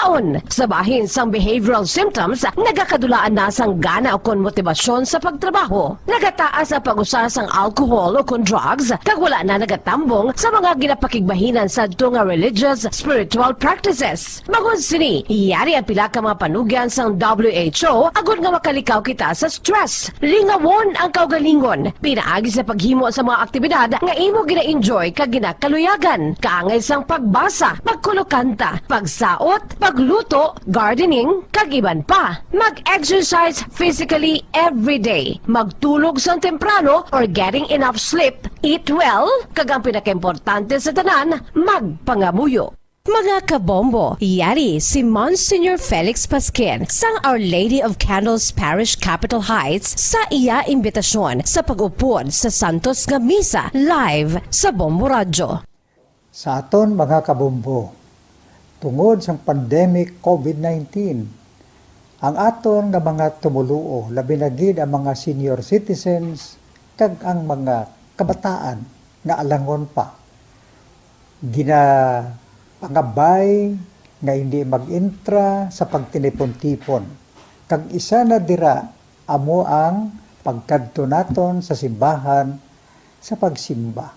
Laon, sa bahin sang behavioral symptoms, nagakadulaan na sang gana o kon motibasyon sa pagtrabaho. Nagataas ang pag-usa sang alcohol o kon drugs, kag wala na nagatambong sa mga ginapakigbahinan sa nga religious, spiritual practices. Magun sini, iyari ang pila ka mga panugyan sang WHO agud nga makalikaw kita sa stress. Lingawon ang kaugalingon, pinaagi sa paghimo sa mga aktibidad nga imo gina-enjoy kag ginakaluyagan, kaangay sang pagbasa, pagkulokanta, pagsaot, pagluto, gardening, kag iban pa. Mag-exercise physically every day, magtulog sang temprano or getting enough sleep, eat well, kag ang pinakaimportante sa tanan, magpangamuyo. Mga kabombo, yari si Monsignor Felix Pasquin sang Our Lady of Candles Parish Capitol Heights sa iya imbitasyon sa pag-upod sa Santos nga Misa live sa Bombo Radio. Sa aton mga kabombo, tungod sang pandemic COVID-19, ang aton nga mga tumuluo, labi na gid ang mga senior citizens kag ang mga kabataan nga alangon pa, pangabay nga hindi mag-intra sa pagtinipon-tipon. Kag isa na dira amo ang pagkadto naton sa simbahan sa pagsimba.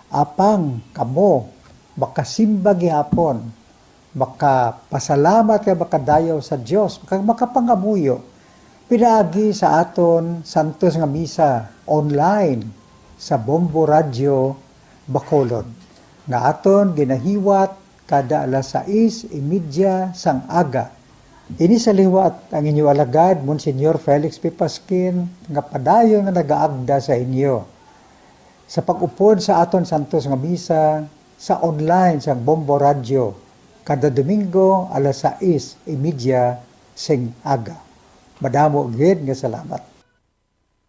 Apang kamo makasimba gihapon, makapasalamat kay makadayaw sa Dios, kag makapangamuyo. Pinaagi sa aton Santos nga Misa online sa Bombo Radio Bacolod nga aton ginahiwat kada alas 6:30 sang aga. Ini sa liwat ang inyo alagad, Monsignor Felix P. Pasquin, nga padayon nga nagaagda sa inyo. Sa pag-upod sa aton Santos nga Misa, sa online sang Bombo Radio, kada Domingo alas 6:30 sing aga. Madamo gid nga salamat.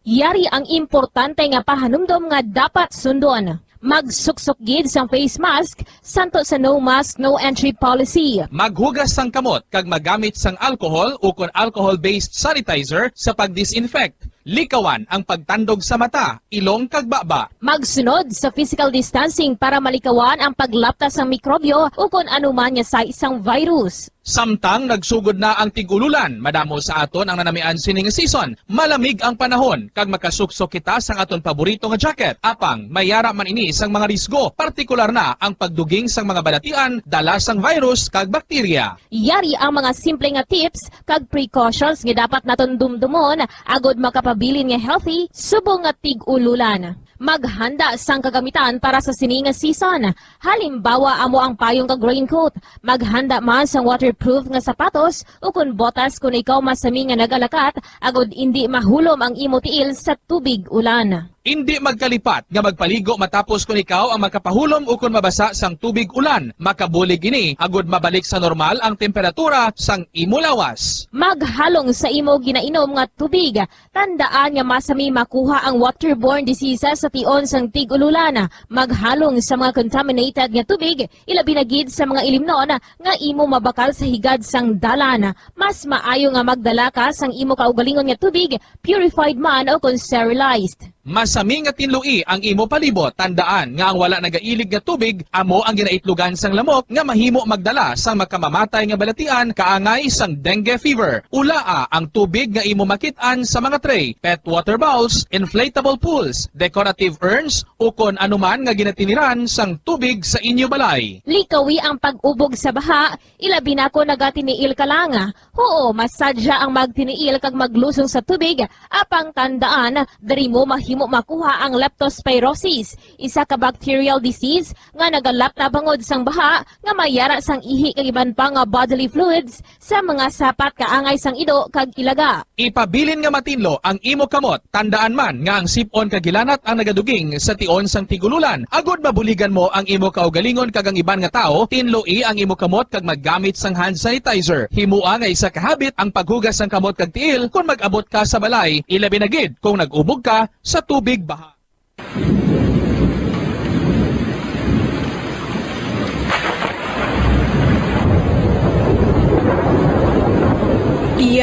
Yari ang importante nga pahanumdom nga dapat sundon. Magsuksok gid sang face mask, santo sa no mask, no entry policy. Maghugas sang kamot kag magamit sang alcohol o kon alcohol-based sanitizer sa pag-disinfect. Likawan ang pagtandog sa mata, ilong kag baba. Magsunod sa physical distancing para malikawan ang paglaptas ng mikrobyo o kung anuman niya sa isang virus. Samtang nagsugod na ang tig-ululan, madamo sa aton ang nanamian sining season. Malamig ang panahon kag makasuksok kita sang aton paborito nga jacket. Apang mayara man ini sang mga risgo, partikular na ang pagduging sang mga balatian, dala sang virus kag bakterya. Yari ang mga simple nga tips kag precautions nga dapat naton dumdumon agod makapabilin nga healthy subong nga tig-ululan. Maghanda sang kagamitan para sa sini nga season. Halimbawa amo ang payong kag raincoat. Maghanda man sang waterproof nga sapatos o kun botas kung ikaw masami nga nagalakat agod hindi mahulom ang imo tiil sa tubig ulan. Hindi magkalipat nga magpaligo matapos kung ikaw ang makapahulom o kung mabasa sang tubig ulan. Makabulig ini agud mabalik sa normal ang temperatura sang imo lawas. Maghalong sa imo ginainom nga tubig. Tandaan nga masami makuha ang waterborne diseases sa tion sang tig-ululan. Maghalong sa mga contaminated nga tubig, ilabi na gid sa mga ilimnon nga imo mabakal sa higad sang dalan. Mas maayo nga magdala ka sang imo kaugalingon nga tubig, purified man o kung sterilized. Masami nga tinlui ang imo palibot. Tandaan nga ang wala nagailig nga tubig amo ang ginaitlugan sang lamok nga mahimo magdala sang makamamatay nga balatian kaangay sang dengue fever. Ulaa ang tubig nga imo makit-an sa mga tray, pet water bowls, inflatable pools, decorative urns o kon anuman nga ginatiniran sang tubig sa inyo balay. Likawi ang pag-ubog sa baha, ilabi na ko nagatiniil ka lang. Oo, masadya ang magtiniil kag maglusong sa tubig, apang tandaan, dari mo mahimo makuha ang leptospirosis, isa ka bacterial disease nga nagalapta bangod sang baha nga mayara sang ihi kag iban pa nga bodily fluids sa mga sapat kaangay sang ido kag ilaga. Ipabilin nga matinlo ang imo kamot. Tandaan man nga ang sipon kag gilanat ang nagaduging sa tion sang tigululan. Agod mabuligan mo ang imo kaugalingon kag ang iban nga tao, tinloi ang imo kamot kag maggamit sang hand sanitizer. Himua nga isa ka habit ang paghugas sang kamot kag tiil kung mag-abot ka sa balay, ilabi na gid kung nag-ubog ka sa tubig baha.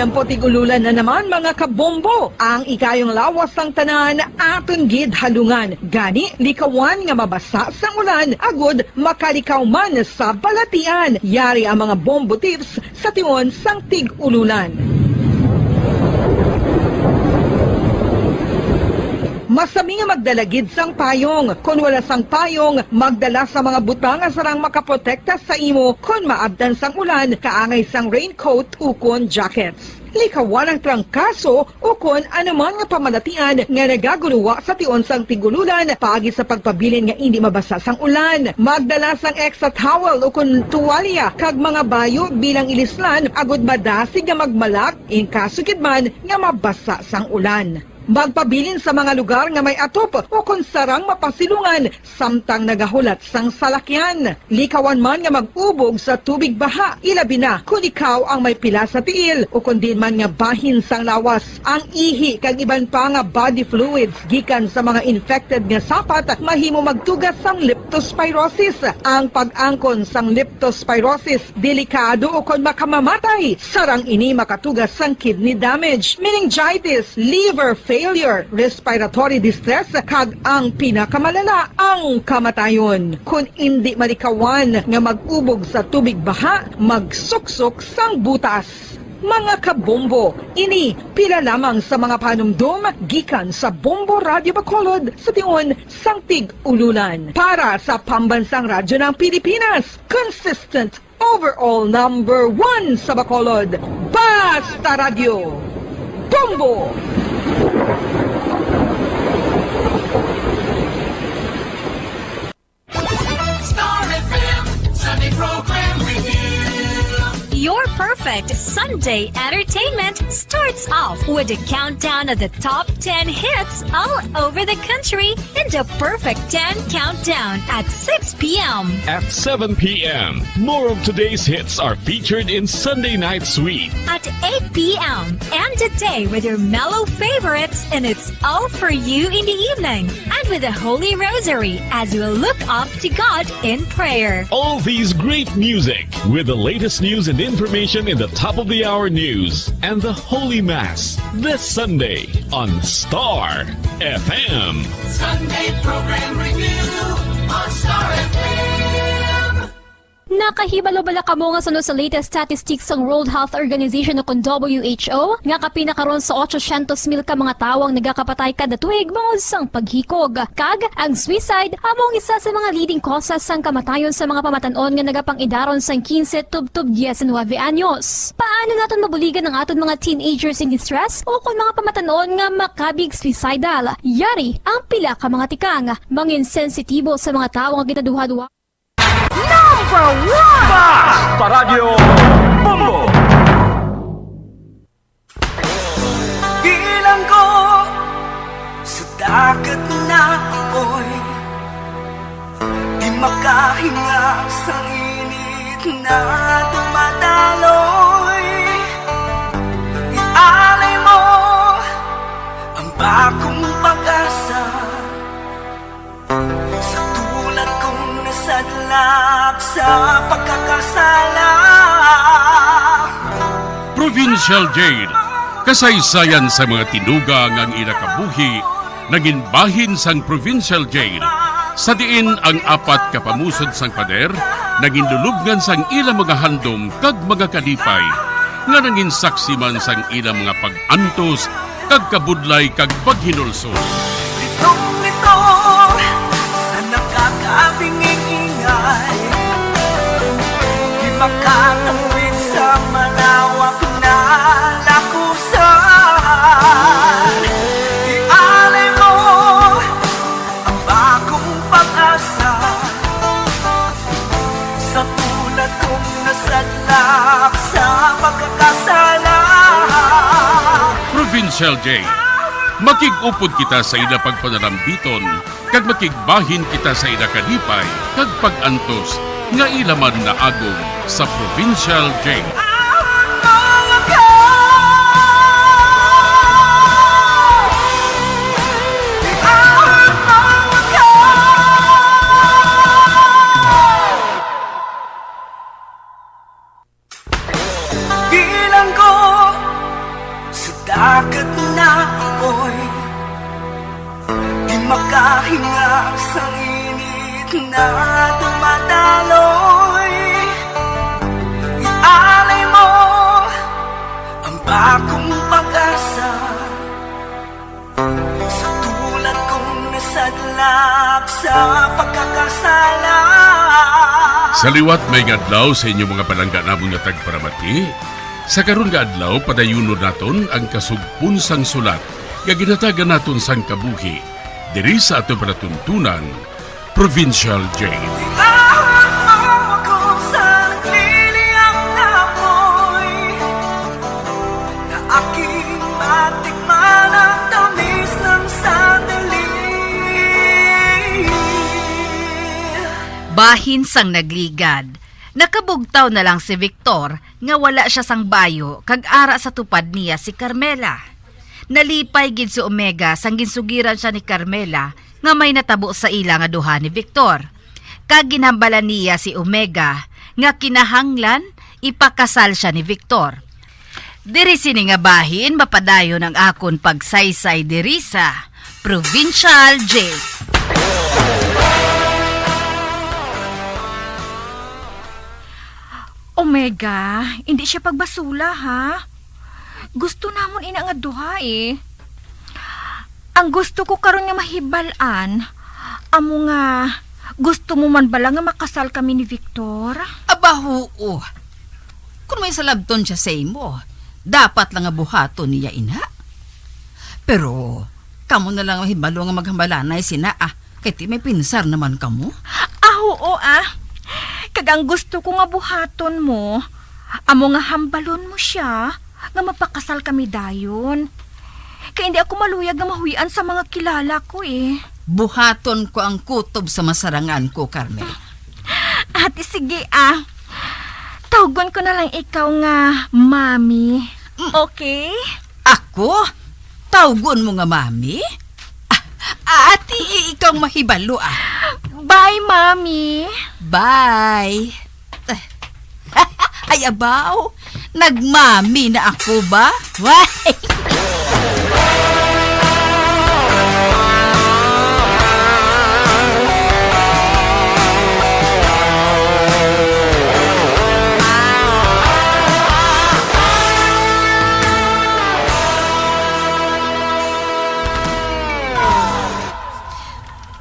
Tiempo tigululan na naman mga kabombo. Ang ikayong lawas ng tanan aton gid halungan. Gani likawan nga mabasa sa ulan agud makalikaw man sa balatian. Yari ang mga bombo tips sa tiyon sang tigululan. Masami nga magdalagid sang payong. Kung wala sang payong, magdala sa mga butang nga sarang makaprotekta sa imo kung maabdan sang ulan, kaangay sang raincoat ukon jackets. Likawan ang trangkaso o kung anuman nga pamalatian nga nagaguluwa sa tion sang tigululan paagi sa pagpabilin nga hindi mabasa sang ulan. Magdala sang extra towel o kung tuwalya kag mga bayo bilang ilislan agud madasig nga magmalak in kaso man nga mabasa sang ulan. Magpabilin sa mga lugar nga may atop o kung sarang mapasilungan samtang nagahulat sang salakyan. Likawan man nga mag-ubog sa tubig baha, ilabi na kung ikaw ang may pila sa tiil o kung din man nga bahin sang lawas. Ang ihi kag iban pa nga body fluids gikan sa mga infected nga sapat mahimo magtugas sang leptospirosis. Ang pag-angkon sang leptospirosis delikado o kung makamamatay. Sarang ini makatugas sang kidney damage, meningitis, liver failure, respiratory distress, kag ang pinakamalala, ang kamatayon. Kung hindi malikawan nga mag-ubog sa tubig baha, magsuksok sang butas. Mga kabombo, ini pila lamang sa mga panumdum gikan sa Bombo Radio Bacolod sa tion sang tig-ululan. Para sa pambansang radyo ng Pilipinas, consistent overall number 1 sa Bacolod, Basta Radio. Bombo! Star FM Sunday Program Review. Your perfect Sunday entertainment starts off with a countdown of the top 10 hits all over the country in the Perfect 10 Countdown at 6 p.m. At 7 p.m., more of today's hits are featured in Sunday Night Sweet. At 8 p.m. and a day with your mellow favorites, and it's all for you in the evening. And with the Holy Rosary as you look up to God in prayer. All these great music with the latest news and information in the top of the hour news and the Holy Mass this Sunday on Star FM. Sunday Program Review on Star FM. Nakahibalo-bala kamo nga sunod sa latest statistics ng World Health Organization o kung WHO nga kapinakaroon sa 800,000 ka mga tawang nagakapatay kada tuig bangod sang paghikog. Kag ang suicide among isa sa mga leading causes sang kamatayon sa mga pamatanon nga nagapangidaron sang 15 tubtub 19 anyos. Paano naton mabuligan ang aton mga teenagers in distress o kung mga pamatanon nga makabig suicidal? Yari ang pila ka mga tikang mangin sensitibo sa mga tawo nga gitaduha-duha. Paradio Bombo. Bilang ko sa dagat na ako'y di makahinga sa init na dumadaloy. Ialay mo ang bagong pag-asa sa tulad kong nasadlak sa pagkakasala. Provincial Jail, kasaysayan sa mga tinugang ang inakabuhi, naging bahin sang Provincial Jail. Sa diin ang apat kapamusod sang pader, naging lulubngan sang ilang mga handom kag mga kalipay, nga naging saksi man sang ilang mga pag-antos, kag kabudlay kag paghinulsol. Litong-lito sa nakakabinging ingay, di makatawid sa malawak na lakusan. Ialay mo ang bagong pag-asa sa tulad kong nasadlak sa pagkakasala. Provincial Jail, makigupod kita sa ila pagpanarambiton, kag makigbahin kita sa ila kalipay, kag pag-antos, nga ilaman na agong sa Provincial Jail. Bilang ko pahinga sa init na dumadaloy. Ialay mo ang bagong pag-asa sa tulad kong nasadlak sa pagkakasala. Sa liwat may adlaw sa inyong mga palangga namong nga tagparamati. Sa karon nga adlaw padayunon naton ang kasugpon sang sulat nga ginatagan naton sang kabuhi diri sa aton panatuntunan Provincial Jail. Ahon mo ako sa nagliliyang na apoy, na aking matikman ang tamis ng sandali. Bahin sang nagligad. Nakabugtaw na lang si Victor nga wala siya sang bayo kag ara sa tupad niya si Carmela. Nalipay gid si Omega sang ginsugiran siya ni Carmela nga may natabo sa ila nga duha ni Victor. Kag ginhambalan niya si Omega nga kinahanglan ipakasal siya ni Victor. Diri sini nga bahin mapadayon ang akon pagsaysay diri sa Provincial Jail. Omega, hindi siya pagbasula ha. Gusto namon ina nga duha eh. Ang gusto ko karon nga mahibalan, amo nga gusto mo man bala nga makasal kami ni Victor? Aba, oo. Kung may salabton siya sa imo, dapat lang nga buhaton niya ina. Pero, kamo na lang mahibalo nga maghambalanay sina kay ti may pinsar naman kamo. Oo Kagang gusto ko nga buhaton mo, amo nga hambalon mo siya nga mapakasal kami dayon. Kaya hindi ako maluyag nga mahuyan sa mga kilala ko eh. Buhaton ko ang kutob sa masarangan ko, Carmel. Ate, sige Tawgon ko na lang ikaw nga, Mami. Okay? Ako? Tawgon mo nga, Mami? Ati, ikaw mahibalo Bye, Mami. Bye. Ay, abaw. Nagmami na ako ba? Why?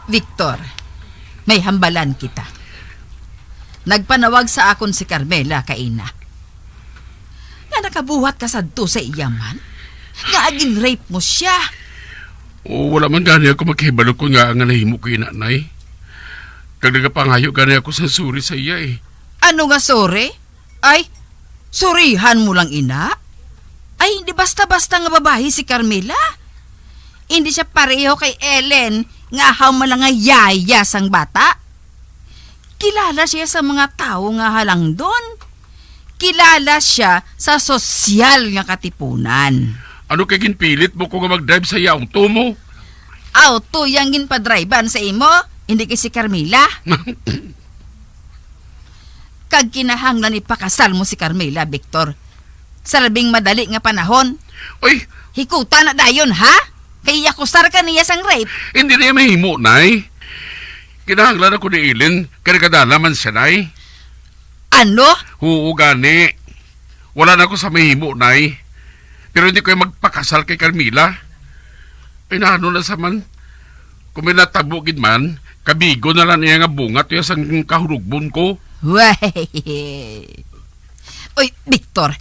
Victor, may hambalan kita. Nagpanawag sa akon si Carmela kaina. Nga nakabuhat ka sadto sa iyaman? Nga aging rape mo siya? O wala man gani ako maghibalo ko nga ang nahimo ko inanay. Kag nagapangayo gani ako sa suri sa iya eh. Ano nga sorry? Ay, surihan mo lang ina? Ay, hindi basta-basta nga babae si Carmela. Hindi siya pareho kay Ellen nga haw malang nga yaya sang bata. Kilala siya sa mga tao nga halang doon. Kilala siya sa sosyal nga katipunan. Ano kay ginpilit mo ko nga mag-drive sa iya auto mo? Auto yang ginpadriban sa imo, hindi kay si Carmela. Kag kinahanglan ipakasal mo si Carmela, Victor. Sa labing madali nga panahon. Uy! Hikuta na dayon, ha? Kaya akusar ka niya sang rape. Hindi na mahimo, nay. Kinahanglan ako ni Ellen, kaya kadalaman siya, nay. Ano? Oo, gani. Wala na ako sa mahimo, nay. Pero hindi ko magpakasal kay Carmela. Ay naano na sa man. Kung may natabugid man, kabigo na lang niya nga bungat yung sang kahurugbon ko. Uy, Victor,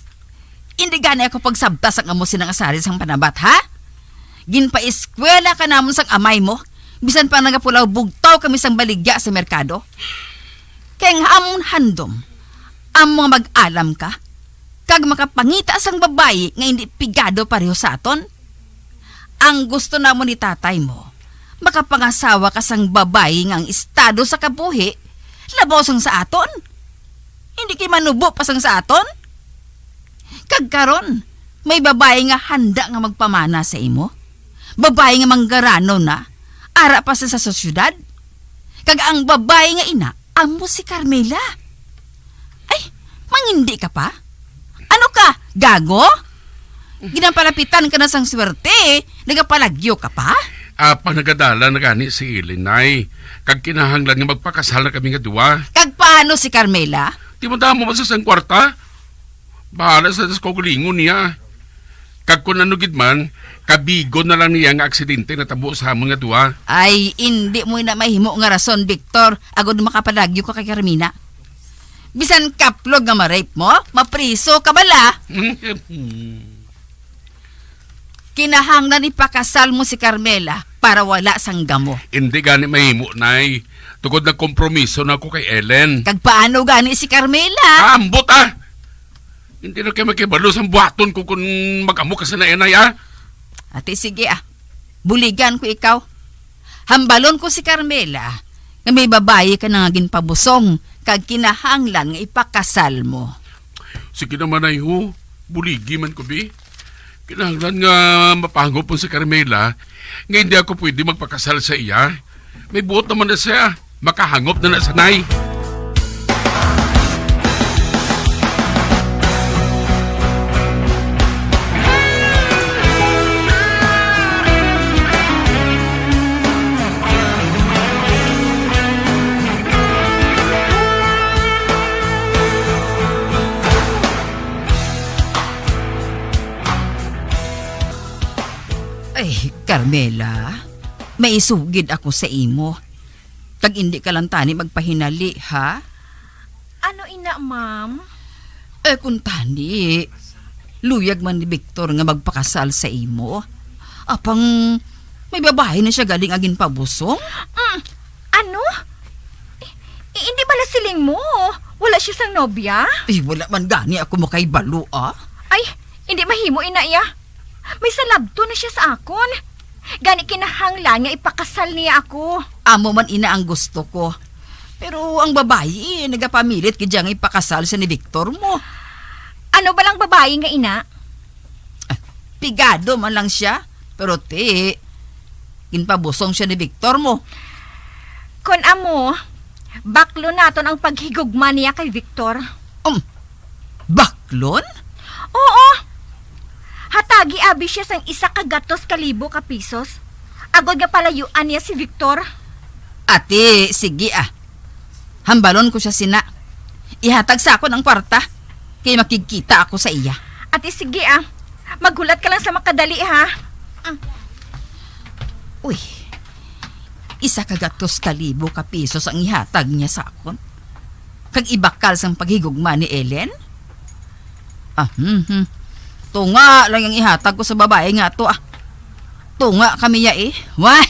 hindi gani ako pagsabtas ang amo sinang asari sang panabat, ha? Ginpa-eskwela ka namon sang amay mo, bisan pa nagapulaw bugtaw kami sang baligya sa merkado. Kaya nga amon handom, among mag-alam ka, kag makapangita sang babae nga hindi pigado pareho sa aton. Ang gusto namo ni tatay mo, makapangasawa ka sang babae nga ang estado sa kabuhi, labaw sang sa aton. Hindi kay manubo pa sang sa aton. Kag karon, may babae nga handa nga magpamana sa imo. Babae nga manggarano na, ara pa sa sosyudad. Kag ang babae nga ina, amo si Carmela. Ay, mangindi ka pa? Ano ka, gago? Ginampalapitan ka na sang swerte, nagapalagyo ka pa? Apang nagadala na gani si Elinay. Kag kinahanglan nga magpakasal na kami nga duwa. Kag paano si Carmela? Di mo damo man sa sang kwarta? Bahala sa kogulingon niya. Kag kung ano gid man, kabigo na lang niya nga aksidente na tabo sa amon nga duwa. Ay, hindi mo na mahimo nga rason, Victor. Agod makapadagyo ka kay Carmina. Bisan kaplog nga ma-rape mo, mapriso ka bala. Kinahanglan ipakasal mo si Carmela para wala sang gamo. Hindi gani mahimo, nay. Tugod na kompromiso na ako kay Ellen. Kag paano gani si Carmela? Ambot ah! Hindi na kayo magkibalo sa buhaton ko kung mag-amo ka sa naenay ah. Ate, sige ah. Buligan ko ikaw. Hambalon ko si Carmela nga may babae ka na nga ginpabusong kag kinahanglan nga ipakasal mo. Sige naman ay ho. Buligi man ko bi. Kinahanglan nga mapangop po si Carmela nga hindi ako pwede magpakasal sa iya. May buot naman na siya. Makahangop na sanay. Ay, Carmela, may isugid ako sa imo. Kag hindi ka lang tani magpahinali, ha? Ano ina, ma'am? Kung tani, luyag man ni Victor nga magpakasal sa imo. Apang may babae na siya galing agin pabusong? Ano? Hindi bala siling mo. Wala siya sang nobya? Ay, wala man gani ako mo kay balo, ah. Ay, hindi mahimo ina iya. May salabto na siya sa akon. Gani kinahanglan nga ipakasal niya ako. Amo man ina ang gusto ko. Pero ang babae, nagapamilit kaya nga ipakasal sa ni Victor mo. Ano ba lang babae nga ina? Pigado man lang siya. Pero ginpabusong siya ni Victor mo. Kon amo, baklo naton ang paghigugma niya kay Victor. Baklon? Oo. Hatagi abi siya sang 100,000 ka pisos. Agod nga palayuan niya si Victor. Ate, sige ah. Hambalon ko siya sina. Ihatag sa ako ng kwarta. Kaya makikita ako sa iya. Ate, sige ah. Maghulat ka lang sa makadali ha. Uy, 100,000 ka pisos ang ihatag niya sa akon. Kag ibakal sang paghigugma ni Ellen? Tunga lang yung ihatag ko sa babae nga to ah. Tunga kami ya eh. Why?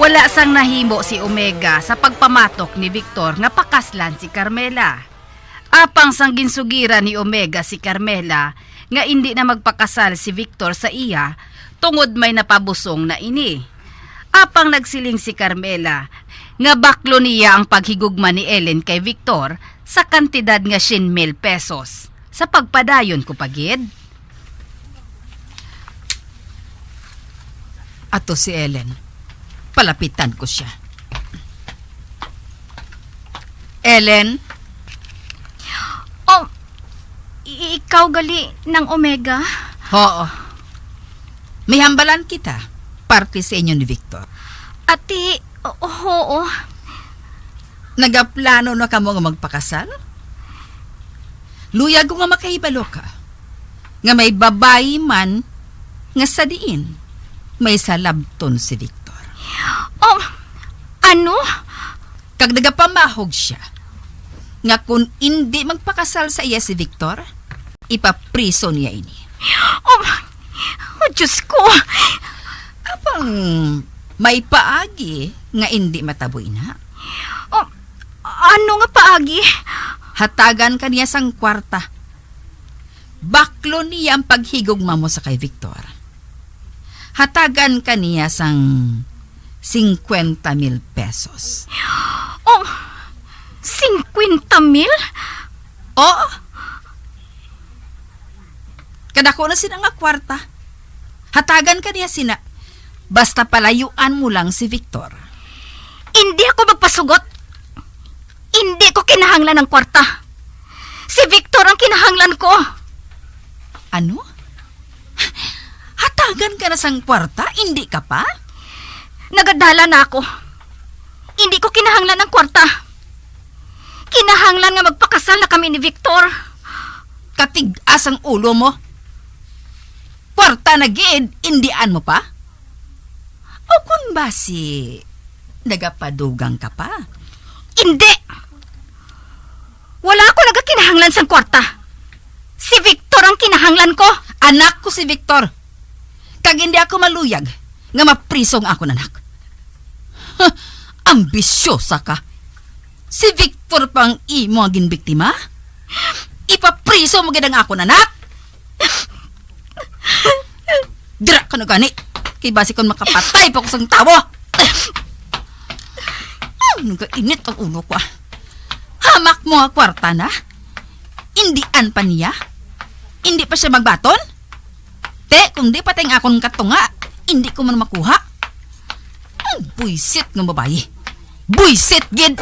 Wala sang nahimo si Omega sa pagpamatok ni Victor nga pakaslan si Carmela. Apang sang ginsugira ni Omega si Carmela nga hindi na magpakasal si Victor sa iya tungod may napabusong na ini. Apang nagsiling si Carmela nga baklo niya ang paghigugma ni Ellen kay Victor sa kantidad nga 100,000 pesos. Sa pagpadayon ko pagid. Ato si Ellen. Palapitan ko siya. Ellen? Oh, ikaw gali ng Omega? Oo. May hambalan kita. Parte sa inyo ni Victor. Ate, oo. Nagaplano na ka mo nga magpakasal? Luyag ko nga makahibalo ka. Nga may babae man nga sa diin. May salabton si Victor. Oh, ano? Kag nagapamahog siya. Nga kung hindi magpakasal sa iya si Victor, ipapriso niya ini. Oh, Diyos ko. Apang may paagi nga hindi mataboy na. Oh, ano nga paagi? Hatagan ka niya sang kwarta. Baklo niya ang paghigugma mo sa kay Victor. Hatagan ka niya sang 50,000 pesos. Oh, 50,000? Oo. Kadako na sila nga kwarta. Hatagan ka niya sina. Basta palayuan mo lang si Victor. Hindi ako magpasugot. Hindi ko kinahanglan ng kwarta. Si Victor ang kinahanglan ko. Ano? Hatagan ka na sang kwarta? Hindi ka pa? Nagadala na ako. Hindi ko kinahanglan ng kwarta. Kinahanglan nga magpakasal na kami ni Victor. Katigas ang ulo mo. Kwarta na gid, indian mo pa? O kung ba si nagapadugang ka pa? Hindi! Wala ako nagakinahanglan sang kwarta. Si Victor ang kinahanglan ko. Anak ko si Victor. Kag hindi ako maluyag nga maprisong ako nanak. Ambisyosa ka. Si Victor pang imo ang ginbiktima? Ipapriso mo gid ang ako nanak? Dira ka na gani. Kay basi kon makapatay pa ko sang tawo. Nagkainit ang ulo ko. Hamak mo ang kwarta na? Indian pa niya? Hindi pa siya magbaton? Te, kung di patay ang akong katunga, hindi ko man makuha. Ang buisit ng babae. Buisit, gid!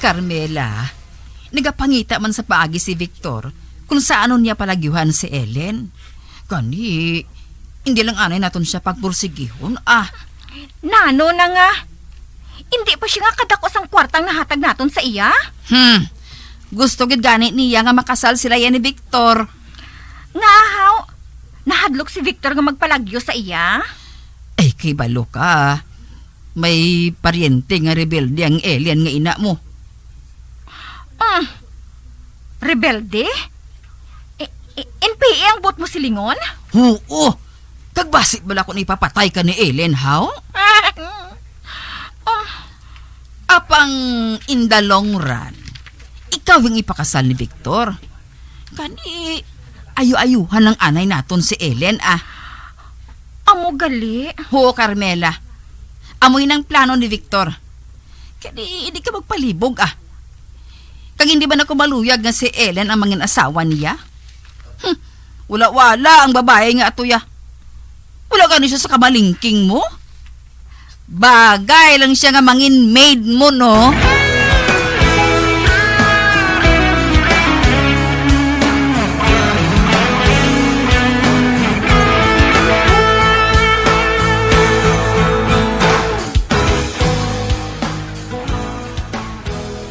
Carmela, nagapangita man sa paagi si Victor kung saan niya palagyuhan si Ellen. Kani, hindi lang anay naton siya pagpursigihon. Nano na nga. Hindi pa siya nga kadakos ang kwartang nahatag naton sa iya? Gusto gid gani niya nga makasal sila yan ni Victor. Nga haw, nahadlok si Victor nga magpalagyo sa iya? Ay, kay balo ka. May paryente nga rebelde ang Ellen nga ina mo. Rebelde? NPA ang bot mo silingon? Oo. Kagbasi bala ko na ipapatay ka ni Ellen, how? Apang in the long run, ikaw yung ipakasal ni Victor. Kani, ayu-ayuhan ng anay naton si Ellen, Amo gali. Oo, Carmela. Amoy ng plano ni Victor. Kani, hindi ka magpalibog, Kag hindi ba na kumaluyag nga si Ellen ang mangin asawa niya? Wala-wala ang babae nga atuya. Wala ka siya sa kamalingking mo? Bagay lang siya nga mangin maid mo, no?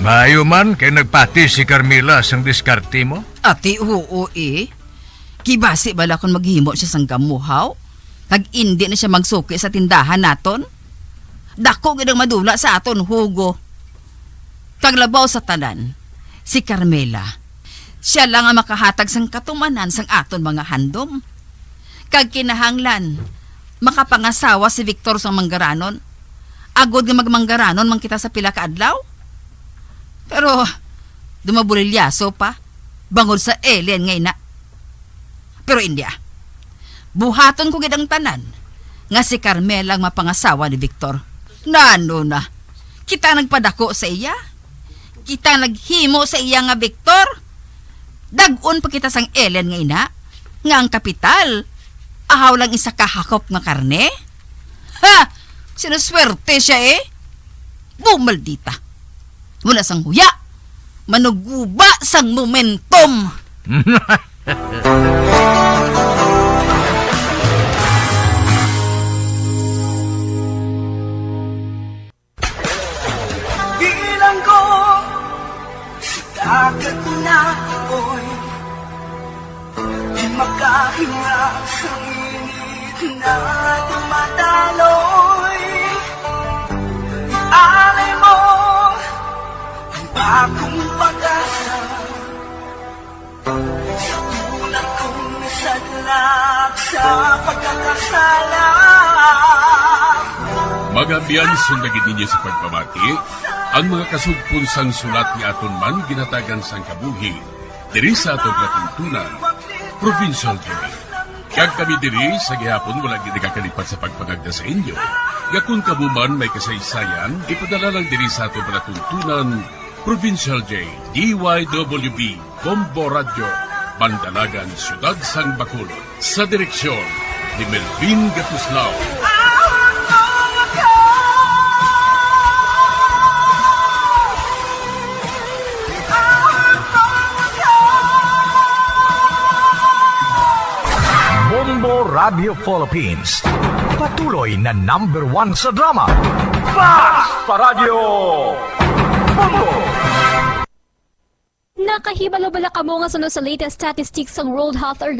Maayo man kay nagpati si Carmela sang diskarte mo? Ati, oo Kibasi bala kung maghimo siya sang gamuhaw? Kag hindi na siya magsuki sa tindahan naton? Dako gid ang madula sa aton, Hugo. Kag labaw sa tanan, si Carmela. Siya lang ang makahatag sang katumanan sang aton mga handom. Kag kinahanglan, makapangasawa si Victor sang manggaranon. Agod nga magmanggaranon man kita sa pila ka adlaw. Pero, dumabulilyaso pa, bangod sa Ellen ngay na. Pero hindi buhaton ko gid ang tanan, nga si Carmela ang mapangasawa ni Victor. Nano na, kita nagpadako sa iya? Kita naghimo sa iya nga Victor? Dagon pa kita sang Ellen ngay na, nga ang kapital, ahaw lang isa kahakop nga karne? Sinuswerte siya Bumaldita. Mula sang huya, manuguba sang momentum. Bilang ko sa dagat na apoy, di makahinga sa init na dumadaloy. Ialay mo ang bagong pag-asa sa tulad kong sadlak sa pagkakasala. Magabiyan sundagin ninyo sa pagpamati Ang mga kasugpon sang sulat ni aton man ginatagan sang kabuhi diri sa atong katuntunan, Provincial Joy. Kag kami diri sa gihapon wala gid nakakalipat sa pagpangagda sa inyo. Yakun kabuman may kasaysayan, ipadala lang diri sa atong palatuntunan, Provincial J, DYWB, Bombo Radio, Bandalagan, Siyudad Sang Bacolod. Sa direksyon ni Melvin Gatuslao. Bombo Radio Philippines. Patuloy na #1 sa drama. Basta Radio Bombo! Nakahibalo bala ka mo nga sunod sa latest statistics ng World Health Organization